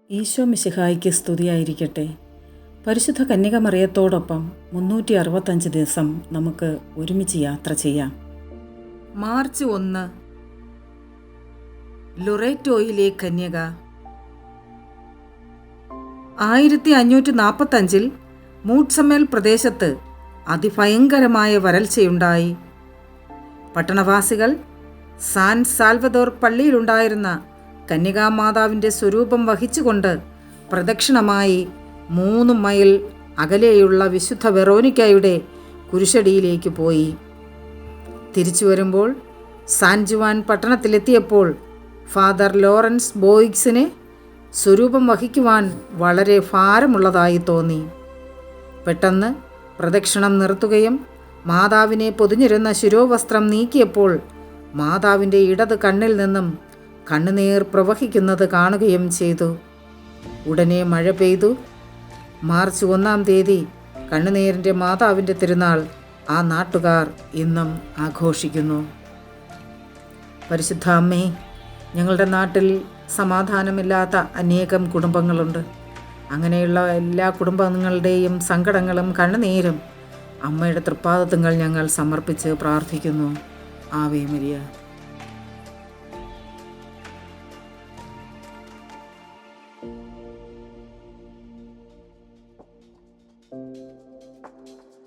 ഈശോ മിശിഹായ്ക്ക് സ്തുതിയായിരിക്കട്ടെ. പരിശുദ്ധ കന്യകമറിയത്തോടൊപ്പം 365 ദിവസം നമുക്ക് ഒരുമിച്ച് യാത്ര ചെയ്യാം. മാർച്ച് 1, ലൊറേറ്റോയിലെ കന്യക. 1545 മൂട്ട്സമേൽ പ്രദേശത്ത് അതിഭയങ്കരമായ വരൾച്ചയുണ്ടായി. പട്ടണവാസികൾ സാൻ സാൽവദോർ പള്ളിയിലുണ്ടായിരുന്ന കന്യകാമാതാവിൻ്റെ സ്വരൂപം വഹിച്ചുകൊണ്ട് പ്രദക്ഷിണമായി 3 മൈൽ അകലെയുള്ള വിശുദ്ധ വെറോനിക്കയുടെ കുരിശടിയിലേക്ക് പോയി. തിരിച്ചു വരുമ്പോൾ സാൻ ജുവാൻ പട്ടണത്തിലെത്തിയപ്പോൾ ഫാദർ ലോറൻസ് ബോയിക്സിന് സ്വരൂപം വഹിക്കുവാൻ വളരെ ഭാരമുള്ളതായി തോന്നി. പെട്ടെന്ന് പ്രദക്ഷിണം നിർത്തുകയും മാതാവിനെ പൊതിഞ്ഞിരുന്ന ശിരോവസ്ത്രം നീക്കിയപ്പോൾ മാതാവിൻ്റെ ഇടത് കണ്ണിൽ നിന്നും കണ്ണുനീർ പ്രവഹിക്കുന്നത് കാണുകയും ചെയ്തു. ഉടനെ മഴ പെയ്തു. മാർച്ച് 1 കണ്ണുനീരിൻ്റെ മാതാവിൻ്റെ തിരുനാൾ ആ നാട്ടുകാർ ഇന്നും ആഘോഷിക്കുന്നു. പരിശുദ്ധ അമ്മേ, ഞങ്ങളുടെ നാട്ടിൽ സമാധാനമില്ലാത്ത അനേകം കുടുംബങ്ങളുണ്ട്. അങ്ങനെയുള്ള എല്ലാ കുടുംബങ്ങളുടെയും സങ്കടങ്ങളും കണ്ണുനീരും അമ്മയുടെ തൃപ്പാദത്തുങ്ങൾ ഞങ്ങൾ സമർപ്പിച്ച് പ്രാർത്ഥിക്കുന്നു. Ave Maria.